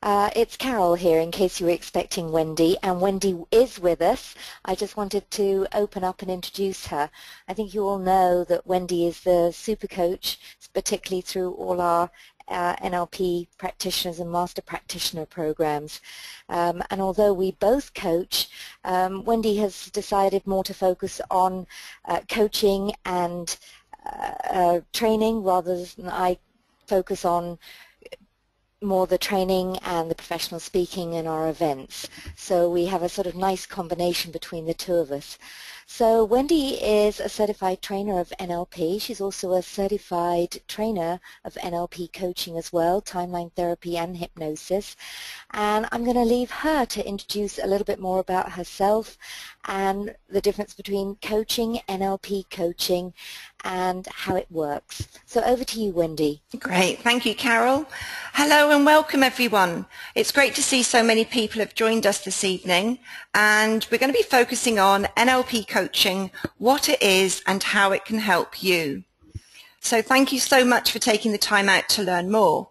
It's Carol here, in case you were expecting Wendy, and Wendy is with us. I just wanted to open up and introduce her. I think you all know that Wendy is the super coach, particularly through all our NLP practitioners and master practitioner programs. And although we both coach, Wendy has decided more to focus on coaching and training rather than I focus on more the training and the professional speaking in our events. So we have a sort of nice combination between the two of us. So Wendy is a certified trainer of NLP. She's also a certified trainer of NLP coaching as well, timeline therapy and hypnosis. And I'm going to leave her to introduce a little bit more about herself and the difference between coaching, NLP coaching, and how it works. So over to you, Wendy. Great. Thank you, Carol. Hello and welcome, everyone. It's great to see so many people have joined us this evening, and we're going to be focusing on NLP coaching, what it is and how it can help you. So thank you so much for taking the time out to learn more.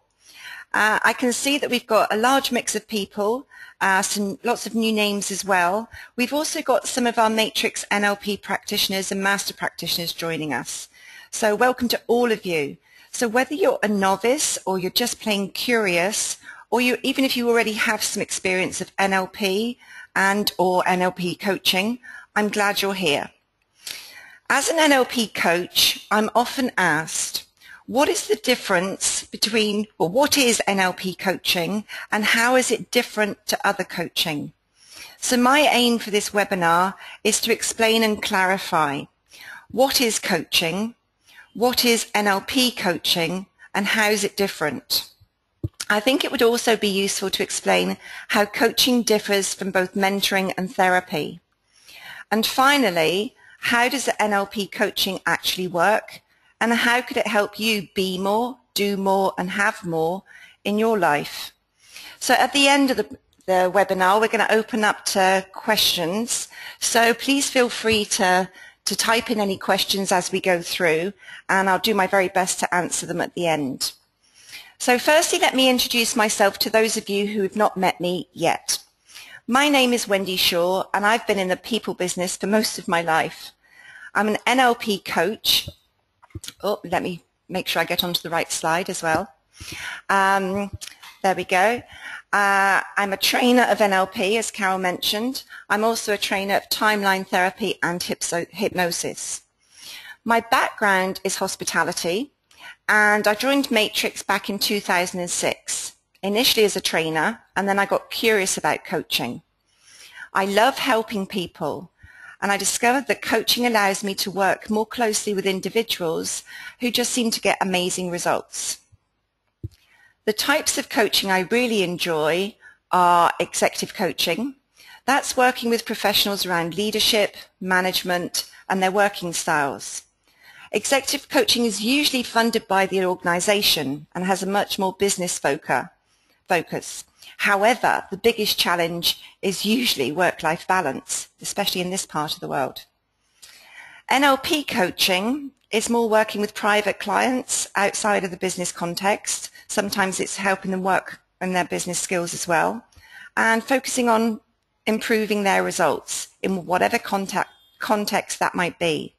I can see that we've got a large mix of people, lots of new names as well. We've also got some of our Matrix NLP practitioners and master practitioners joining us. So welcome to all of you. So whether you're a novice or you're just plain curious, or even if you already have some experience of NLP and or NLP coaching, I'm glad you're here. As an NLP coach, I'm often asked, what is the difference between, or what is NLP coaching and how is it different to other coaching? So my aim for this webinar is to explain and clarify what is coaching, what is NLP coaching, and how is it different? I think it would also be useful to explain how coaching differs from both mentoring and therapy. And finally, how does NLP coaching actually work? And how could it help you be more, do more, and have more in your life? So at the end of the webinar, we're going to open up to questions. So please feel free to type in any questions as we go through, and I'll do my very best to answer them at the end. So firstly, let me introduce myself to those of you who have not met me yet. My name is Wendy Shaw, and I've been in the people business for most of my life. I'm an NLP coach. Oh, let me make sure I get onto the right slide as well. There we go. I'm a trainer of NLP, as Carol mentioned. I'm also a trainer of timeline therapy and hypnosis. My background is hospitality, and I joined Matrix back in 2006, initially as a trainer, and then I got curious about coaching. I love helping people, and I discovered that coaching allows me to work more closely with individuals who just seem to get amazing results. The types of coaching I really enjoy are executive coaching. That's working with professionals around leadership, management, and their working styles. Executive coaching is usually funded by the organization and has a much more business focus. However, the biggest challenge is usually work-life balance, especially in this part of the world. NLP coaching is more working with private clients outside of the business context. Sometimes it's helping them work on their business skills as well, and focusing on improving their results in whatever context that might be.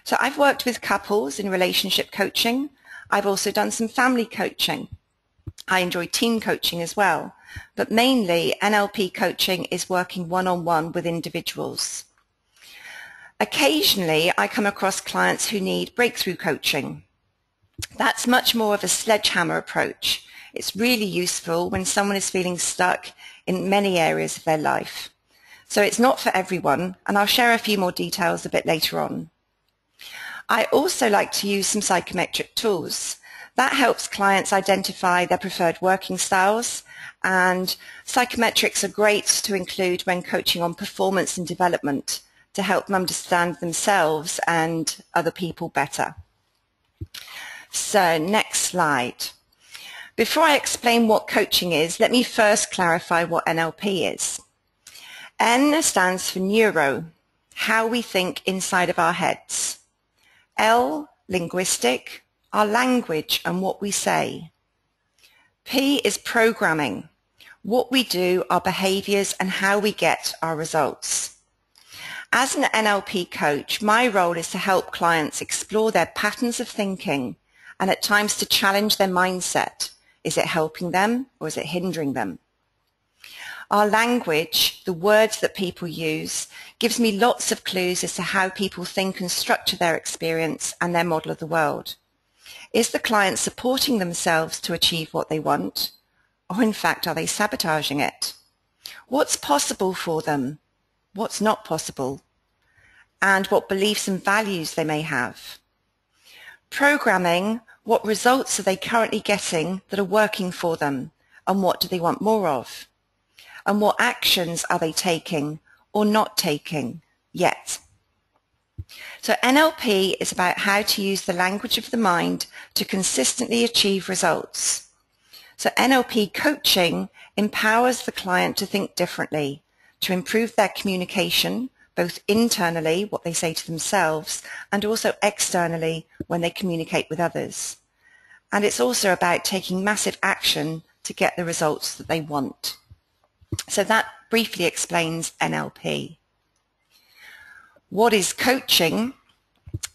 So I've worked with couples in relationship coaching. I've also done some family coaching. I enjoy team coaching as well, but mainly NLP coaching is working one-on-one with individuals. Occasionally, I come across clients who need breakthrough coaching. That's much more of a sledgehammer approach. It's really useful when someone is feeling stuck in many areas of their life. So it's not for everyone, and I'll share a few more details a bit later on. I also like to use some psychometric tools. That helps clients identify their preferred working styles, and psychometrics are great to include when coaching on performance and development to help them understand themselves and other people better. So next slide. Before I explain what coaching is, let me first clarify what NLP is. N stands for neuro, how we think inside of our heads. L, linguistic, our language and what we say. P is programming, what we do, our behaviors, and how we get our results. As an NLP coach, my role is to help clients explore their patterns of thinking and at times to challenge their mindset. Is it helping them or is it hindering them? Our language, the words that people use, gives me lots of clues as to how people think and structure their experience and their model of the world. Is the client supporting themselves to achieve what they want, or in fact are they sabotaging it? What's possible for them? What's not possible? And what beliefs and values they may have? Programming, what results are they currently getting that are working for them, and what do they want more of? And what actions are they taking or not taking yet? So NLP is about how to use the language of the mind to consistently achieve results. So NLP coaching empowers the client to think differently, to improve their communication, both internally, what they say to themselves, and also externally when they communicate with others. And it's also about taking massive action to get the results that they want. So that briefly explains NLP. What is coaching?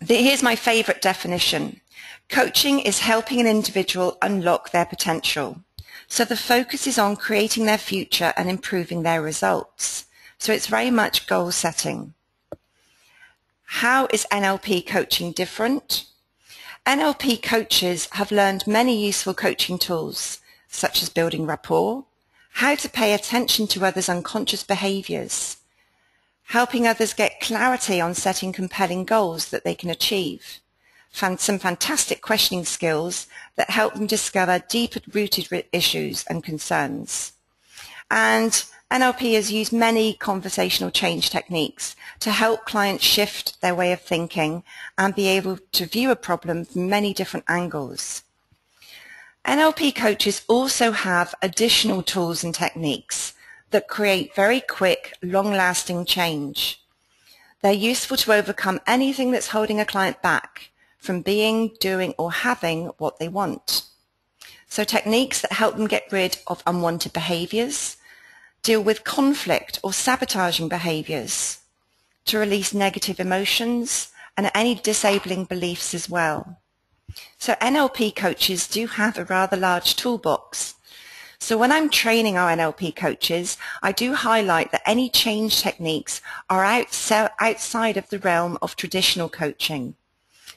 Here's my favorite definition. Coaching is helping an individual unlock their potential. So the focus is on creating their future and improving their results. So it's very much goal setting. How is NLP coaching different? NLP coaches have learned many useful coaching tools, such as building rapport, how to pay attention to others' unconscious behaviors, helping others get clarity on setting compelling goals that they can achieve, found some fantastic questioning skills that help them discover deeper-rooted issues and concerns. And NLP has used many conversational change techniques to help clients shift their way of thinking and be able to view a problem from many different angles. NLP coaches also have additional tools and techniques that create very quick, long-lasting change. They're useful to overcome anything that's holding a client back from being, doing, or having what they want. So techniques that help them get rid of unwanted behaviors, deal with conflict or sabotaging behaviors, to release negative emotions and any disabling beliefs as well. So NLP coaches do have a rather large toolbox. So when I'm training our NLP coaches, I do highlight that any change techniques are outside of the realm of traditional coaching.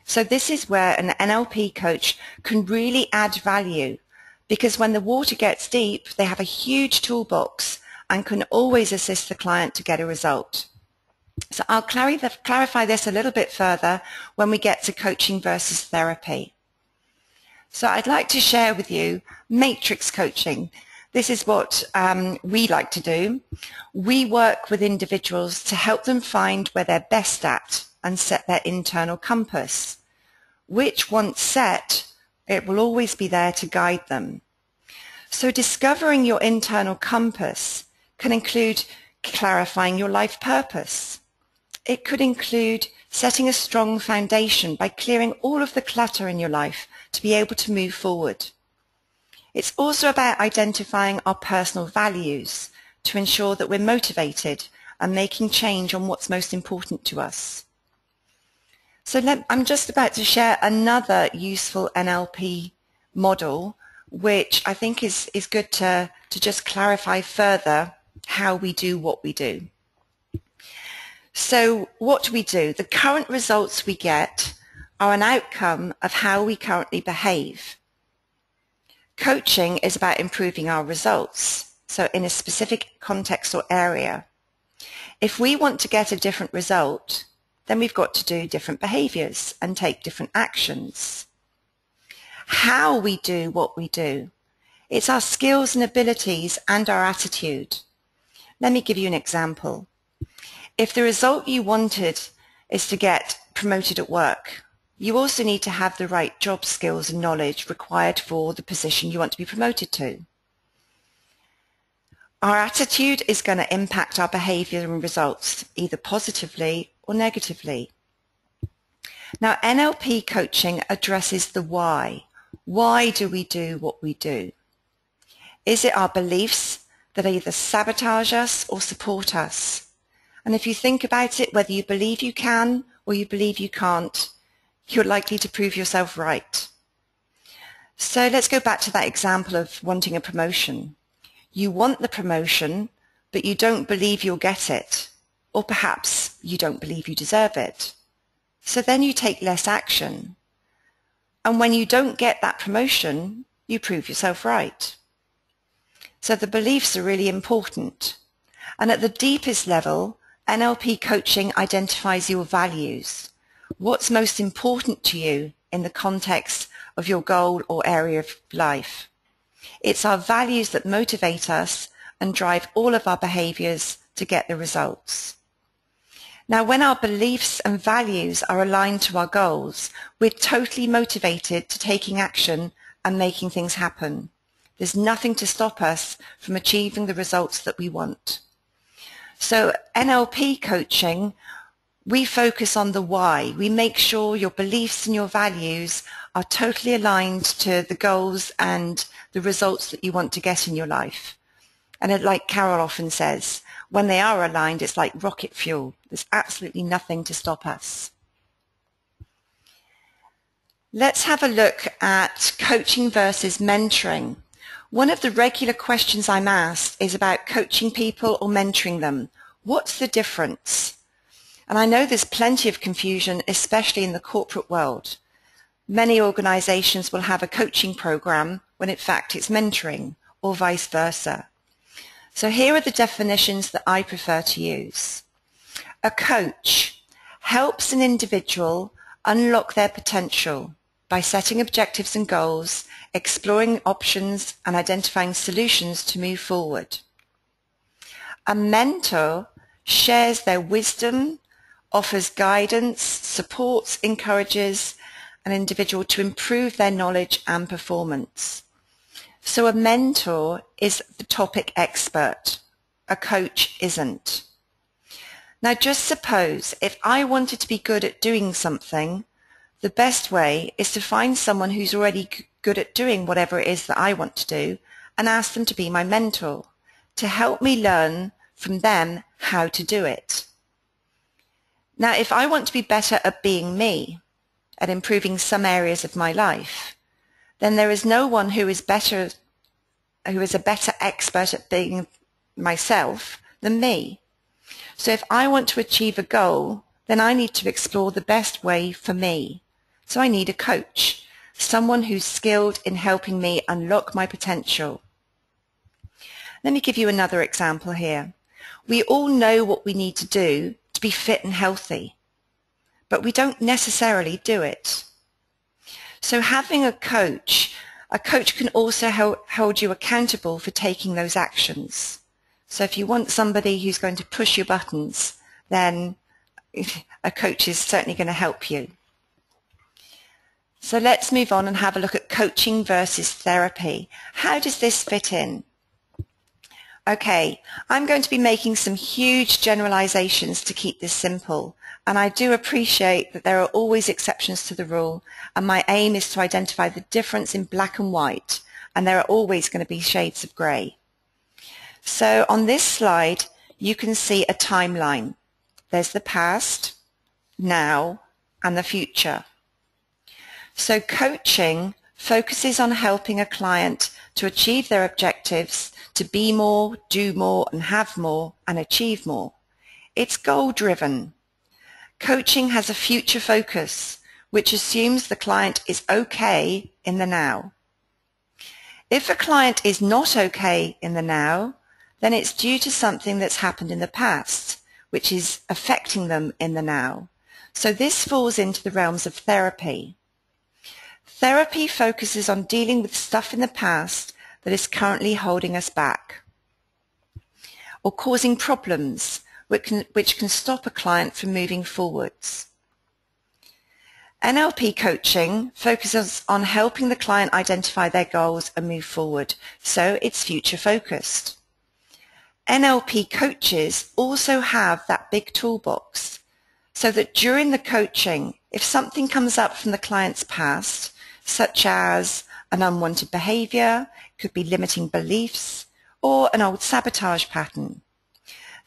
So this is where an NLP coach can really add value, because when the water gets deep, they have a huge toolbox and can always assist the client to get a result. So I'll clarify this a little bit further when we get to coaching versus therapy. So I'd like to share with you matrix coaching. This is what we like to do. We work with individuals to help them find where they're best at and set their internal compass, which once set, it will always be there to guide them. So discovering your internal compass can include clarifying your life purpose. It could include setting a strong foundation by clearing all of the clutter in your life to be able to move forward. It's also about identifying our personal values to ensure that we're motivated and making change on what's most important to us. So I'm just about to share another useful NLP model, which I think is good to just clarify further how we do what we do. So what do we do? The current results we get are an outcome of how we currently behave. Coaching is about improving our results, so in a specific context or area. If we want to get a different result, then we've got to do different behaviors and take different actions. How we do what we do. It's our skills and abilities and our attitude. Let me give you an example. If the result you wanted is to get promoted at work, you also need to have the right job skills and knowledge required for the position you want to be promoted to. Our attitude is going to impact our behavior and results, either positively or negatively. Now, NLP coaching addresses the why. Why do we do what we do? Is it our beliefs that either sabotage us or support us. And if you think about it, whether you believe you can or you believe you can't, you're likely to prove yourself right. So let's go back to that example of wanting a promotion. You want the promotion, but you don't believe you'll get it, or perhaps you don't believe you deserve it. So then you take less action. And when you don't get that promotion, you prove yourself right. So the beliefs are really important. And at the deepest level, NLP coaching identifies your values. What's most important to you in the context of your goal or area of life? It's our values that motivate us and drive all of our behaviors to get the results. Now, when our beliefs and values are aligned to our goals, we're totally motivated to taking action and making things happen. There's nothing to stop us from achieving the results that we want. So NLP coaching, we focus on the why. We make sure your beliefs and your values are totally aligned to the goals and the results that you want to get in your life. And like Carol often says, when they are aligned, it's like rocket fuel. There's absolutely nothing to stop us. Let's have a look at coaching versus mentoring. One of the regular questions I'm asked is about coaching people or mentoring them. What's the difference? And I know there's plenty of confusion, especially in the corporate world. Many organizations will have a coaching program when in fact it's mentoring, or vice versa. So here are the definitions that I prefer to use. A coach helps an individual unlock their potential by setting objectives and goals, exploring options, and identifying solutions to move forward. A mentor shares their wisdom, offers guidance, supports, encourages an individual to improve their knowledge and performance. So a mentor is the topic expert. A coach isn't. Now just suppose if I wanted to be good at doing something, the best way is to find someone who's already good at doing whatever it is that I want to do and ask them to be my mentor, to help me learn from them how to do it. Now, if I want to be better at being me, at improving some areas of my life, then there is no one who is a better expert at being myself than me. So if I want to achieve a goal, then I need to explore the best way for me. So I need a coach, someone who's skilled in helping me unlock my potential. Let me give you another example here. We all know what we need to do to be fit and healthy, but we don't necessarily do it. So having a coach can also hold you accountable for taking those actions. So if you want somebody who's going to push your buttons, then a coach is certainly going to help you. So let's move on and have a look at coaching versus therapy. How does this fit in? Okay, I'm going to be making some huge generalizations to keep this simple, and I do appreciate that there are always exceptions to the rule, and my aim is to identify the difference in black and white, and there are always going to be shades of grey. So on this slide, you can see a timeline. There's the past, now, and the future. So coaching focuses on helping a client to achieve their objectives, to be more, do more, and have more, and achieve more. It's goal-driven. Coaching has a future focus, which assumes the client is okay in the now. If a client is not okay in the now, then it's due to something that's happened in the past, which is affecting them in the now. So this falls into the realms of therapy. Therapy focuses on dealing with stuff in the past that is currently holding us back or causing problems which can stop a client from moving forwards. NLP coaching focuses on helping the client identify their goals and move forward, so it's future focused. NLP coaches also have that big toolbox so that during the coaching, if something comes up from the client's past, such as an unwanted behavior, could be limiting beliefs, or an old sabotage pattern.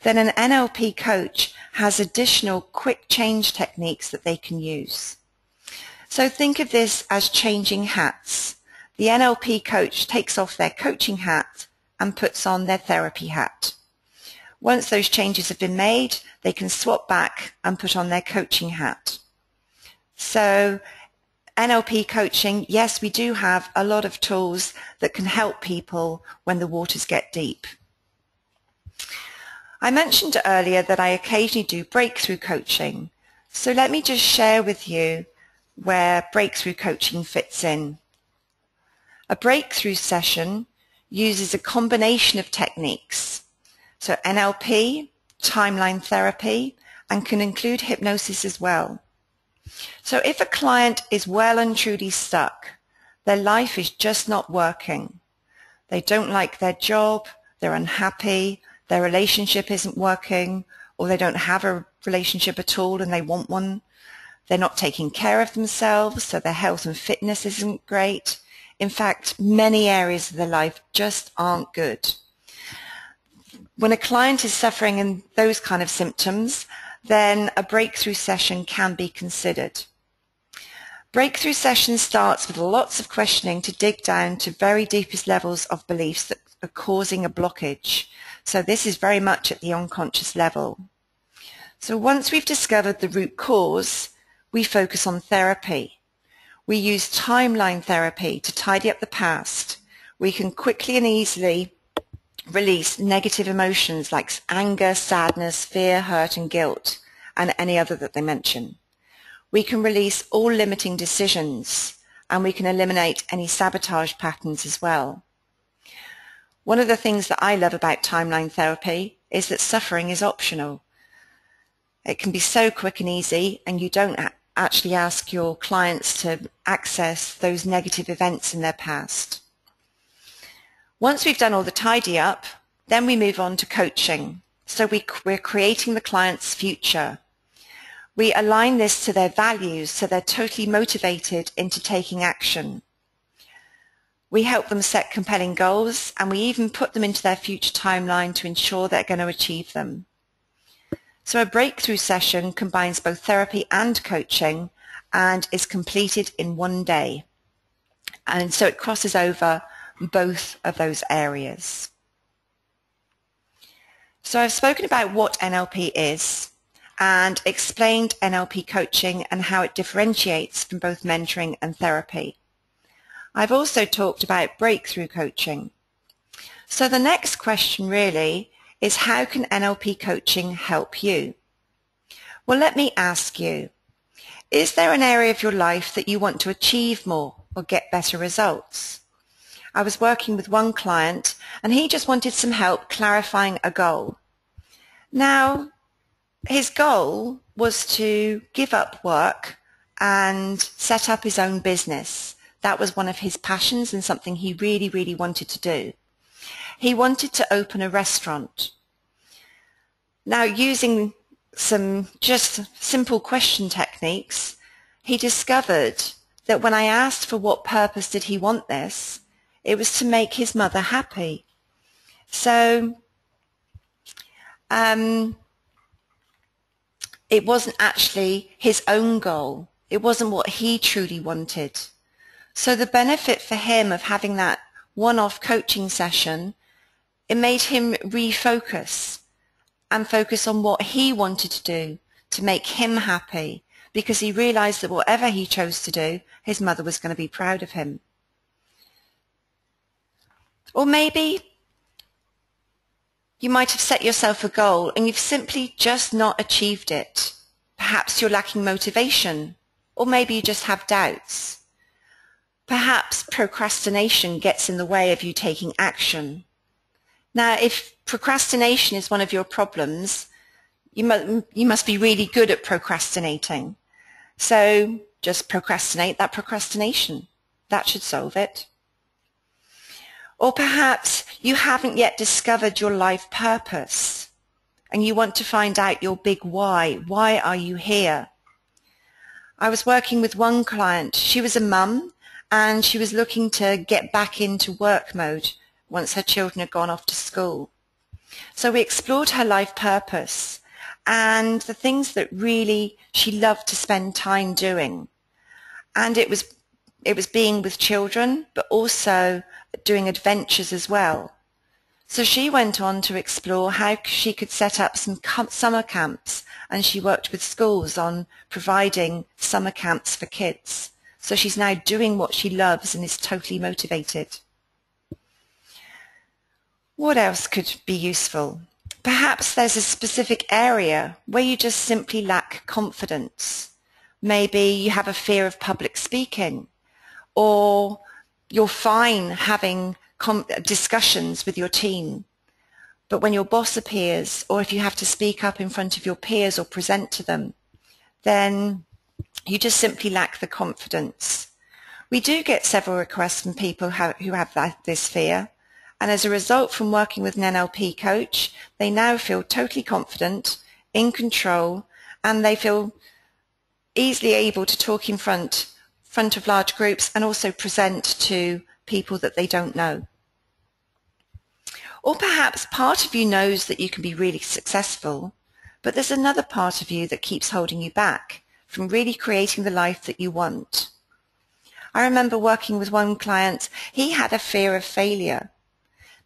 Then an NLP coach has additional quick change techniques that they can use. So think of this as changing hats. The NLP coach takes off their coaching hat and puts on their therapy hat. Once those changes have been made, they can swap back and put on their coaching hat. So NLP coaching, yes, we do have a lot of tools that can help people when the waters get deep. I mentioned earlier that I occasionally do breakthrough coaching. So let me just share with you where breakthrough coaching fits in. A breakthrough session uses a combination of techniques. So NLP, timeline therapy, and can include hypnosis as well. So if a client is well and truly stuck, their life is just not working, they don't like their job, they're unhappy, their relationship isn't working, or they don't have a relationship at all and they want one, they're not taking care of themselves, so their health and fitness isn't great. In fact, many areas of their life just aren't good. When a client is suffering in those kind of symptoms, then a breakthrough session can be considered. Breakthrough session starts with lots of questioning to dig down to very deepest levels of beliefs that are causing a blockage. So this is very much at the unconscious level. So once we've discovered the root cause, we focus on therapy. We use timeline therapy to tidy up the past. We can quickly and easily release negative emotions like anger, sadness, fear, hurt, and guilt, and any other that they mention. We can release all limiting decisions, and we can eliminate any sabotage patterns as well. One of the things that I love about timeline therapy is that suffering is optional. It can be so quick and easy, and you don't actually ask your clients to access those negative events in their past. Once we've done all the tidy up, then we move on to coaching. So we're creating the client's future. We align this to their values so they're totally motivated into taking action. We help them set compelling goals, and we even put them into their future timeline to ensure they're going to achieve them. So a breakthrough session combines both therapy and coaching and is completed in one day. And so it crosses over both of those areas. So I've spoken about what NLP is and explained NLP coaching and how it differentiates from both mentoring and therapy. I've also talked about breakthrough coaching. So the next question really is, how can NLP coaching help you? Well, let me ask you, is there an area of your life that you want to achieve more or get better results? I was working with one client and he just wanted some help clarifying a goal. Now, his goal was to give up work and set up his own business. That was one of his passions and something he really, really wanted to do. He wanted to open a restaurant. Now, using some just simple question techniques, he discovered that when I asked for what purpose did he want this, it was to make his mother happy. So it wasn't actually his own goal. It wasn't what he truly wanted. So the benefit for him of having that one-off coaching session, it made him refocus and focus on what he wanted to do to make him happy, because he realized that whatever he chose to do, his mother was going to be proud of him. Or maybe you might have set yourself a goal and you've simply just not achieved it. Perhaps you're lacking motivation, or maybe you just have doubts. Perhaps procrastination gets in the way of you taking action. Now, if procrastination is one of your problems, you must be really good at procrastinating. So just procrastinate that procrastination. That should solve it. Or perhaps you haven't yet discovered your life purpose and you want to find out your big why. Why are you here? I was working with one client. She was a mum and she was looking to get back into work mode once her children had gone off to school. So we explored her life purpose and the things that really she loved to spend time doing. And it was being with children, but also doing adventures as well. So she went on to explore how she could set up some summer camps, and she worked with schools on providing summer camps for kids. So she's now doing what she loves and is totally motivated. What else could be useful? Perhaps there's a specific area where you just simply lack confidence. Maybe you have a fear of public speaking, or you're fine having discussions with your team. But when your boss appears, or if you have to speak up in front of your peers or present to them, then you just simply lack the confidence. We do get several requests from people who have this fear. And as a result, from working with an NLP coach, they now feel totally confident, in control, and they feel easily able to talk in front of large groups and also present to people that they don't know. Or perhaps part of you knows that you can be really successful, but there's another part of you that keeps holding you back from really creating the life that you want. I remember working with one client. He had a fear of failure.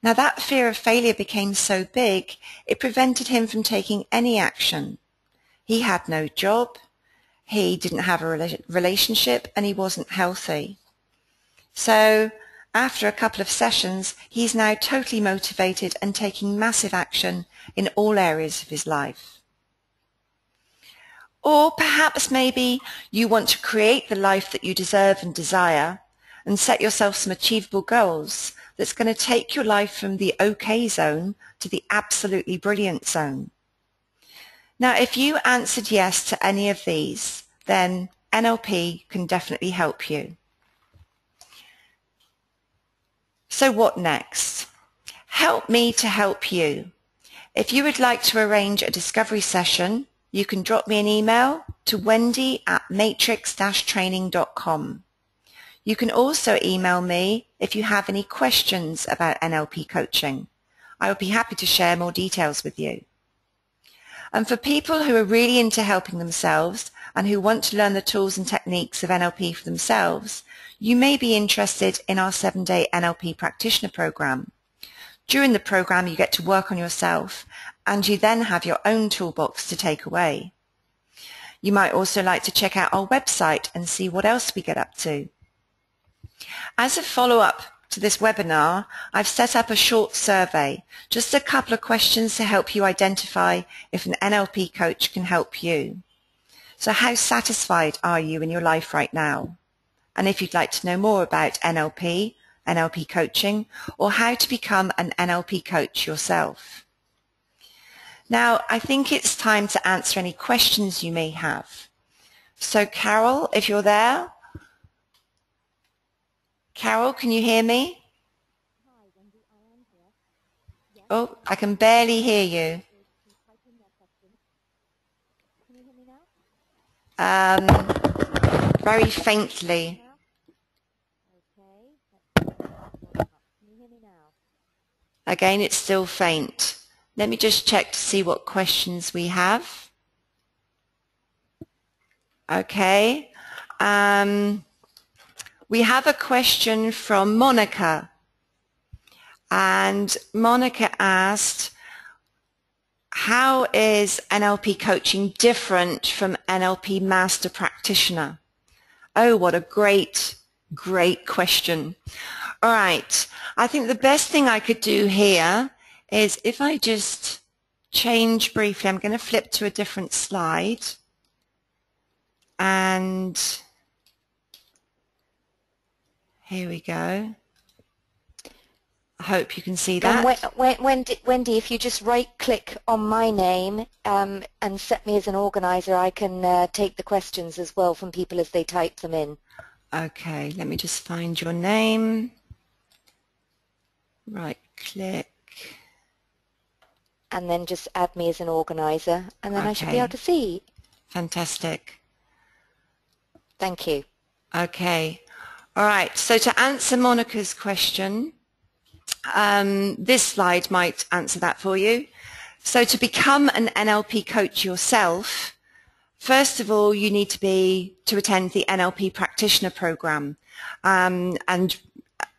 Now that fear of failure became so big, it prevented him from taking any action. He had no job, he didn't have a relationship, and he wasn't healthy. So after a couple of sessions, he's now totally motivated and taking massive action in all areas of his life. Or perhaps maybe you want to create the life that you deserve and desire and set yourself some achievable goals that's going to take your life from the okay zone to the absolutely brilliant zone. Now, if you answered yes to any of these, then NLP can definitely help you. So what next? Help me to help you. If you would like to arrange a discovery session, you can drop me an email to wendy@matrix-training.com. You can also email me if you have any questions about NLP coaching. I would be happy to share more details with you. And for people who are really into helping themselves and who want to learn the tools and techniques of NLP for themselves, you may be interested in our 7-day NLP practitioner program. During the program, you get to work on yourself, and you then have your own toolbox to take away. You might also like to check out our website and see what else we get up to. As a follow-up to this webinar, I've set up a short survey, just a couple of questions to help you identify if an NLP coach can help you. So how satisfied are you in your life right now? And if you'd like to know more about NLP coaching, or how to become an NLP coach yourself. Now, I think it's time to answer any questions you may have. So Carol, if you're there. Carol, can you hear me? Hi, Wendy, I am here. Yes. Oh, I can barely hear you. Can you hear me now? Very faintly. Okay. Can you hear me now? Again, it's still faint. Let me just check to see what questions we have. Okay. We have a question from Monica. And Monica asked, how is NLP coaching different from NLP master practitioner? Oh, what a great question. All right. I think the best thing I could do here is if I just change briefly, I'm going to flip to a different slide. And here we go. I hope you can see that. And Wendy, if you just right-click on my name and set me as an organizer, I can take the questions as well from people as they type them in. Okay, let me just find your name. Right-click. And then just add me as an organizer, and then I should be able to see. Fantastic. Thank you. Okay. All right, so to answer Monica's question, This slide might answer that for you. So to become an NLP coach yourself, first of all, you need to attend the NLP practitioner program, and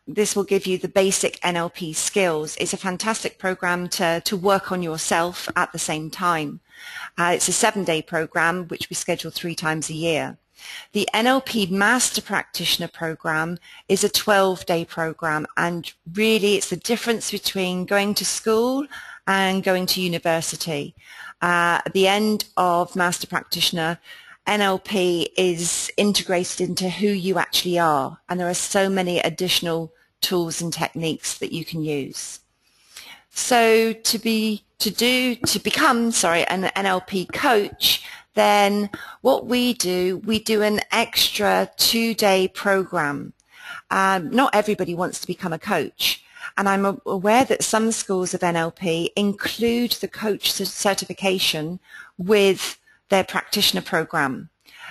this will give you the basic NLP skills. It's a fantastic program to work on yourself at the same time. It's a 7-day program which we schedule 3 times a year. The NLP Master Practitioner program is a 12-day program, and really it's the difference between going to school and going to university. At the end of Master Practitioner, NLP is integrated into who you actually are, and there are so many additional tools and techniques that you can use. So to become an NLP coach, then what we do an extra 2-day program. Not everybody wants to become a coach, and I'm aware that some schools of NLP include the coach certification with their practitioner program.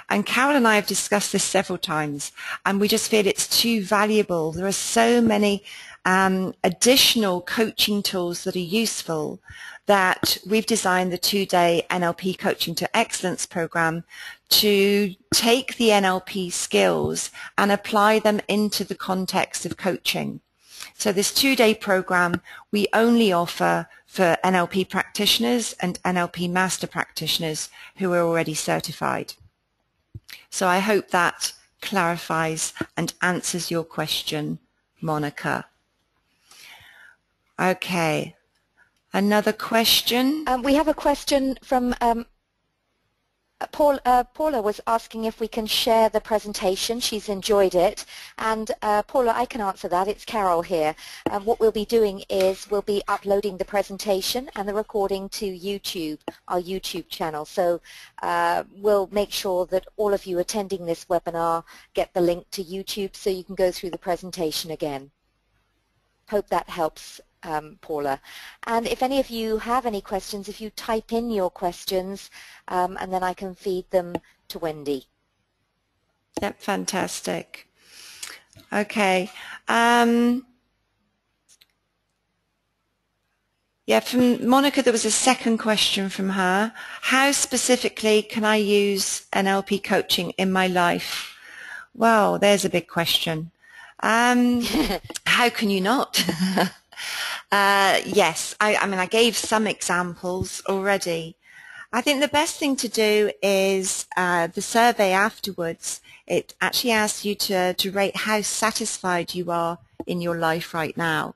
And Carol and I have discussed this several times, and we just feel it's too valuable. There are so many additional coaching tools that are useful that we've designed the 2-day NLP Coaching to Excellence program to take the NLP skills and apply them into the context of coaching. So this 2-day program we only offer for NLP practitioners and NLP master practitioners who are already certified. So I hope that clarifies and answers your question, Monica. Okay, another question. We have a question from Paula was asking if we can share the presentation. She's enjoyed it. And Paula, I can answer that. It's Carol here. What we'll be doing is we'll be uploading the presentation and the recording to YouTube, our YouTube channel. So we'll make sure that all of you attending this webinar get the link to YouTube so you can go through the presentation again. Hope that helps, Paula. And if any of you have any questions, if you type in your questions and then I can feed them to Wendy. Yep, fantastic. Okay. Yeah, from Monica, there was a second question from her. How specifically can I use NLP coaching in my life? Well, there's a big question. How can you not? Yes, I mean, I gave some examples already. I think the best thing to do is the survey afterwards. It actually asks you to rate how satisfied you are in your life right now.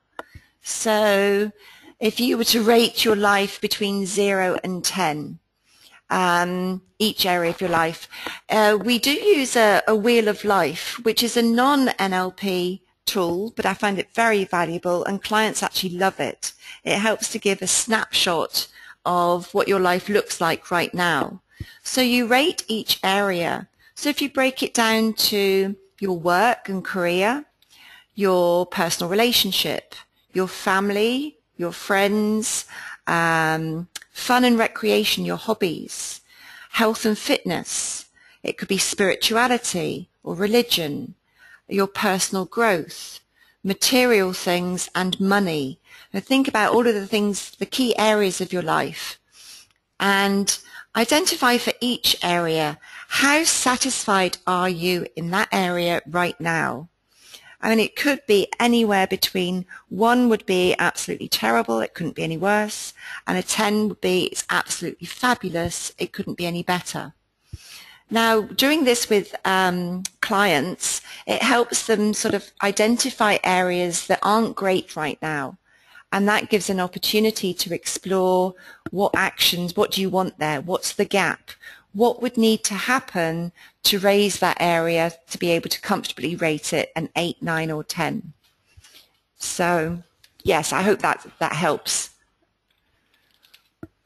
So if you were to rate your life between 0 and 10, each area of your life, we do use a Wheel of Life, which is a non-NLP tool, but I find it very valuable and clients actually love it. It helps to give a snapshot of what your life looks like right now. So you rate each area. So if you break it down to your work and career, your personal relationship, your family, your friends, fun and recreation, your hobbies, health and fitness, it could be spirituality or religion, your personal growth, material things and money. Now think about all of the things, the key areas of your life, and identify for each area, how satisfied are you in that area right now? I mean, it could be anywhere between 1 would be absolutely terrible, it couldn't be any worse, and a 10 would be it's absolutely fabulous, it couldn't be any better. Now, doing this with clients, it helps them sort of identify areas that aren't great right now. And that gives an opportunity to explore what actions, what do you want there, what's the gap, what would need to happen to raise that area to be able to comfortably rate it an 8, 9 or 10. So, yes, I hope that helps.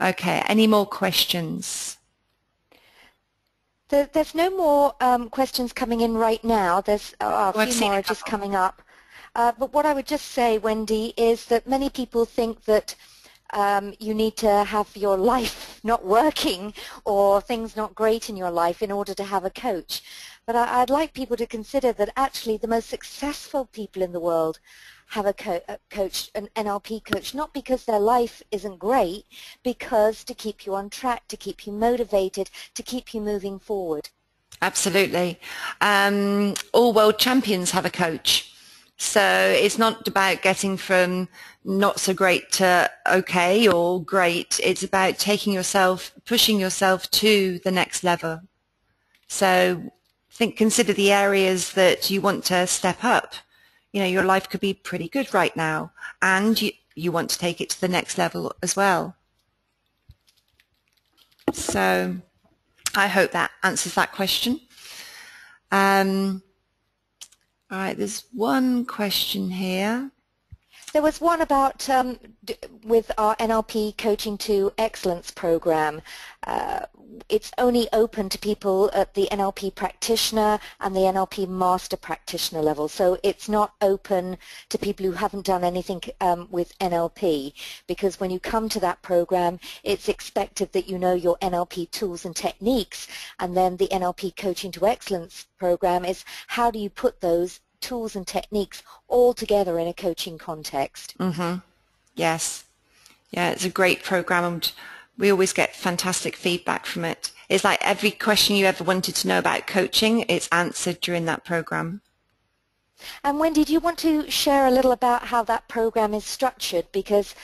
Okay, any more questions? There's no more questions coming in right now. There's a few more just coming up. But what I would just say, Wendy, is that many people think that you need to have your life not working or things not great in your life in order to have a coach. But I'd like people to consider that actually the most successful people in the world have a coach, an NLP coach, not because their life isn't great, because to keep you on track, to keep you motivated, to keep you moving forward. Absolutely. All world champions have a coach. So it's not about getting from not so great to okay or great. It's about taking yourself, pushing yourself to the next level. So consider the areas that you want to step up. You know, your life could be pretty good right now, and you want to take it to the next level as well. So I hope that answers that question. All right, there's one question here. There was one about with our NLP Coaching to Excellence program. It's only open to people at the NLP practitioner and the NLP master practitioner level. So it's not open to people who haven't done anything with NLP, because when you come to that program, it's expected that you know your NLP tools and techniques, and then the NLP Coaching to Excellence program is how do you put those tools and techniques all together in a coaching context. Mm-hmm. Yes. Yeah, it's a great program, and we always get fantastic feedback from it. It's like every question you ever wanted to know about coaching, it's answered during that program. And Wendy, do you want to share a little about how that program is structured? Because,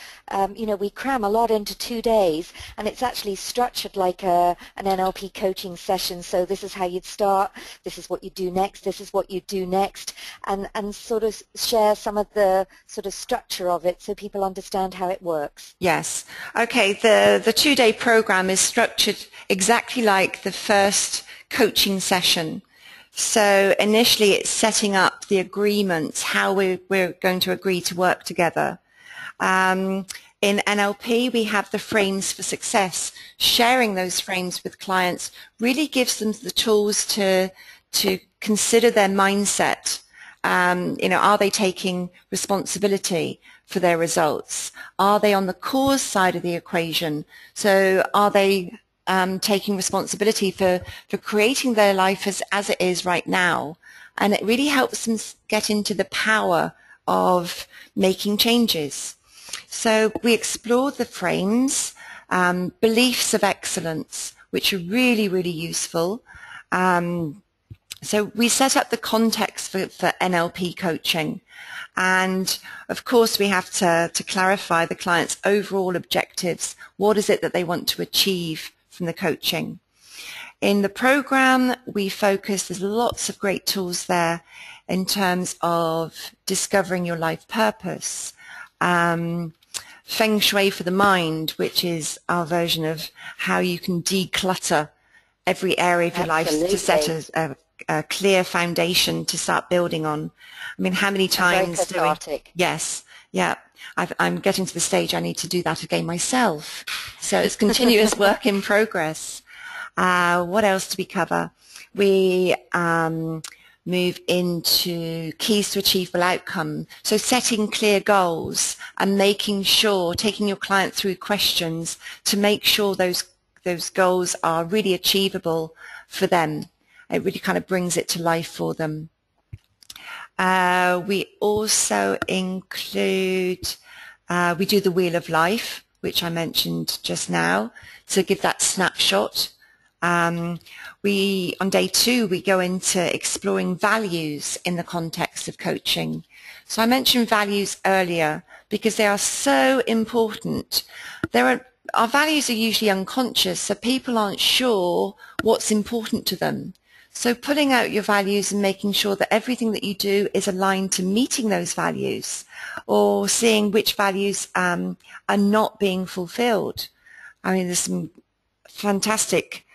you know, we cram a lot into 2 days, and it's actually structured like an NLP coaching session. So this is how you'd start, this is what you do next, this is what you do next, and sort of share some of the sort of structure of it so people understand how it works. Yes. Okay, the 2-day program is structured exactly like the first coaching session. So initially it's setting up the agreements, how we're going to agree to work together. In NLP we have the frames for success. Sharing those frames with clients really gives them the tools to consider their mindset. You know, are they taking responsibility for their results? Are they on the cause side of the equation? So are they taking responsibility for creating their life as it is right now? And it really helps them get into the power of making changes. So we explore the frames, beliefs of excellence, which are really, really useful. So we set up the context for NLP coaching. And of course we have to clarify the client's overall objectives. What is it that they want to achieve from the coaching? In the program we focus, there's lots of great tools there in terms of discovering your life purpose, Feng Shui for the mind, which is our version of how you can declutter every area of your life to set a clear foundation to start building on. I mean, how many times do we? Yes, yeah. I'm getting to the stage I need to do that again myself. So it's continuous work in progress. What else do we cover? We move into keys to achievable outcome. So setting clear goals and making sure, taking your client through questions to make sure those goals are really achievable for them. It really kind of brings it to life for them. We also include, we do the Wheel of Life, which I mentioned just now, to give that snapshot. On day 2, we go into exploring values in the context of coaching. So I mentioned values earlier because they are so important. Our values are usually unconscious, so people aren't sure what's important to them. So pulling out your values and making sure that everything that you do is aligned to meeting those values, or seeing which values are not being fulfilled. I mean, there's some fantastic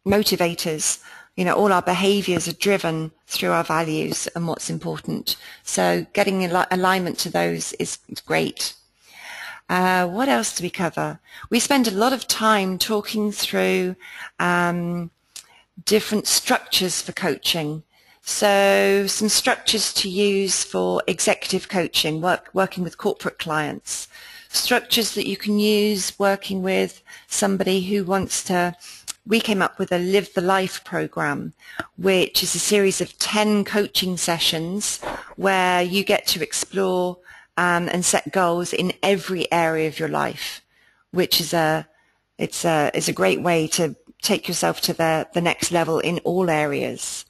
motivators. You know, all our behaviors are driven through our values and what's important. So getting alignment to those is great. What else do we cover? We spend a lot of time talking through different structures for coaching. So some structures to use for executive coaching, working with corporate clients. Structures that you can use working with somebody who wants to we came up with a Live the Life program, which is a series of 10 coaching sessions where you get to explore and set goals in every area of your life, which is it's a great way to take yourself to the next level in all areas.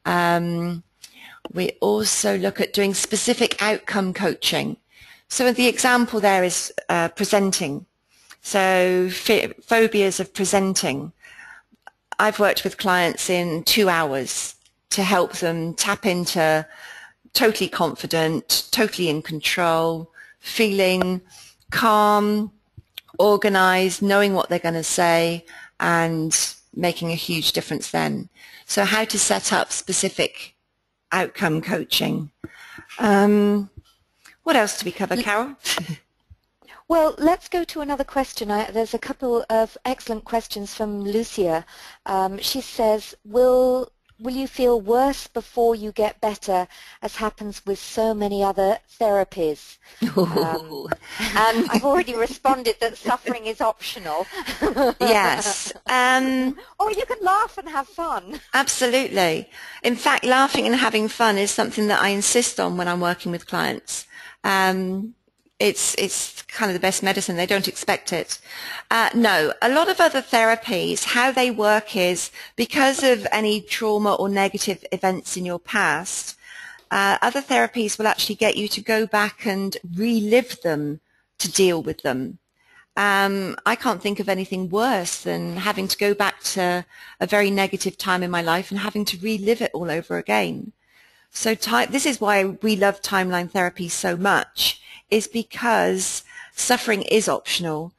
We also look at doing specific outcome coaching. So the example there is presenting. So phobias of presenting. I've worked with clients in 2 hours to help them tap into totally confident, totally in control, feeling calm, organized, knowing what they're going to say, and making a huge difference then. So how to set up specific outcome coaching. What else do we cover, Carol? Well, let's go to another question. There's a couple of excellent questions from Lucia. She says, will you feel worse before you get better, as happens with so many other therapies? I've already responded that suffering is optional. Yes. Or you can laugh and have fun. Absolutely. In fact, laughing and having fun is something that I insist on when I'm working with clients. It's kind of the best medicine. They don't expect it. No, a lot of other therapies, how they work is because of any trauma or negative events in your past, other therapies will actually get you to go back and relive them to deal with them. I can't think of anything worse than having to go back to a very negative time in my life and having to relive it all over again. So this is why we love timeline therapy so much, is because suffering is optional.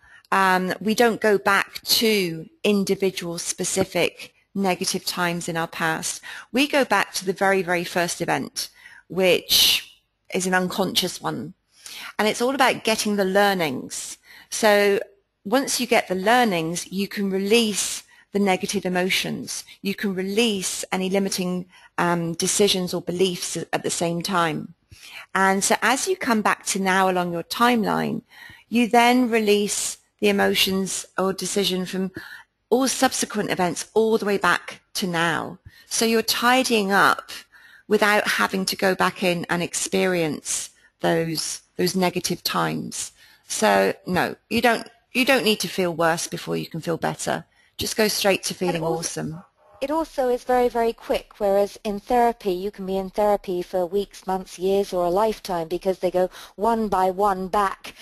We don't go back to individual specific negative times in our past. We go back to the very, very first event, which is an unconscious one. And it's all about getting the learnings. So once you get the learnings, you can release the negative emotions. You can release any limiting decisions or beliefs at the same time. And so as you come back to now along your timeline, you then release the emotions or decision from all subsequent events all the way back to now. So you're tidying up without having to go back in and experience those negative times. So no, you don't need to feel worse before you can feel better. Just go straight to feeling awesome. It also is very, very quick, whereas in therapy, you can be in therapy for weeks, months, years, or a lifetime, because they go one by one back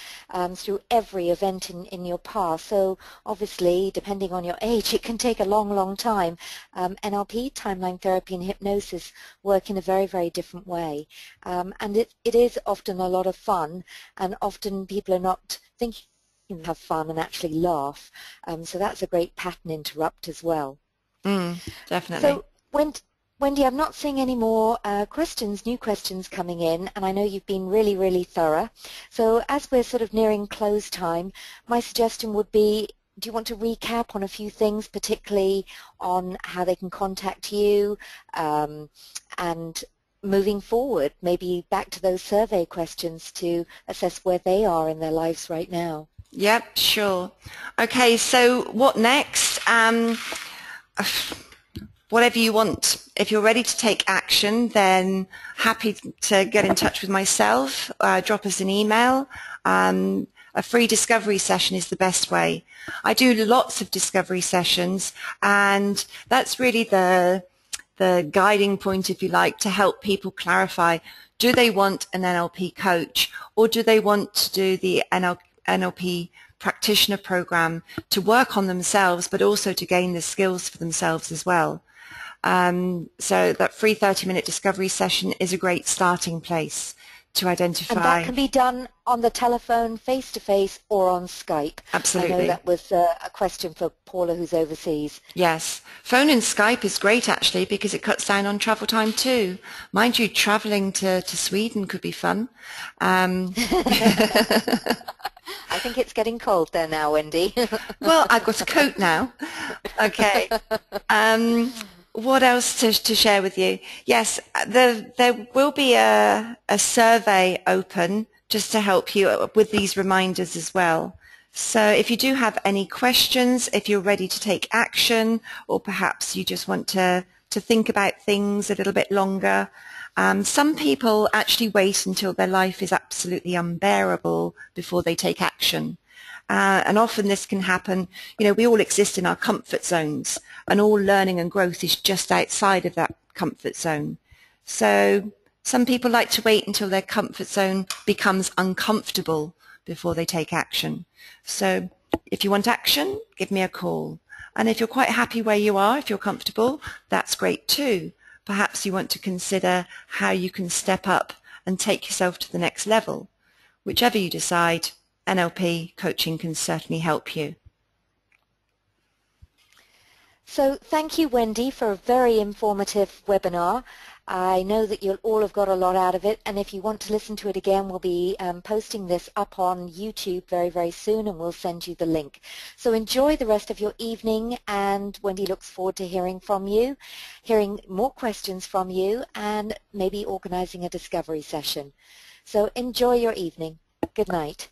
through every event in your past. So obviously, depending on your age, it can take a long, long time. NLP, timeline therapy, and hypnosis work in a very, very different way. And it is often a lot of fun, and often people are not thinking to have fun and actually laugh. So that's a great pattern interrupt as well. Definitely. So, Wendy, I'm not seeing any more new questions coming in, and I know you've been really, really thorough. So as we're sort of nearing close time, my suggestion would be, do you want to recap on a few things, particularly on how they can contact you, and moving forward, maybe back to those survey questions to assess where they are in their lives right now? Yep, sure. Okay, so what next? Whatever you want. If you're ready to take action, then happy to get in touch with myself, drop us an email. A free discovery session is the best way. I do lots of discovery sessions, and that's really the guiding point, if you like, to help people clarify, do they want an NLP coach, or do they want to do the NLP practitioner program to work on themselves, but also to gain the skills for themselves as well. So that free 30-minute discovery session is a great starting place to identify. And that can be done on the telephone, face-to-face, or on Skype. Absolutely. I know that was a question for Paula, who's overseas. Yes. Phone and Skype is great, actually, because it cuts down on travel time too. Mind you, traveling to Sweden could be fun. I think it's getting cold there now, Wendy. Well, I've got a coat now. Okay. What else to share with you? Yes, there will be a survey open just to help you with these reminders as well. So if you do have any questions, if you're ready to take action, or perhaps you just want to think about things a little bit longer, some people actually wait until their life is absolutely unbearable before they take action. And often this can happen, we all exist in our comfort zones, and all learning and growth is just outside of that comfort zone. So some people like to wait until their comfort zone becomes uncomfortable before they take action. So if you want action, give me a call. And if you're quite happy where you are, if you're comfortable, that's great too. Perhaps you want to consider how you can step up and take yourself to the next level. Whichever you decide, NLP coaching can certainly help you. So thank you, Wendy, for a very informative webinar. I know that you'll all have got a lot out of it, and if you want to listen to it again, we'll be posting this up on YouTube very, very soon, and we'll send you the link. So enjoy the rest of your evening, and Wendy looks forward to hearing from you, hearing more questions from you, and maybe organizing a discovery session. So enjoy your evening. Good night.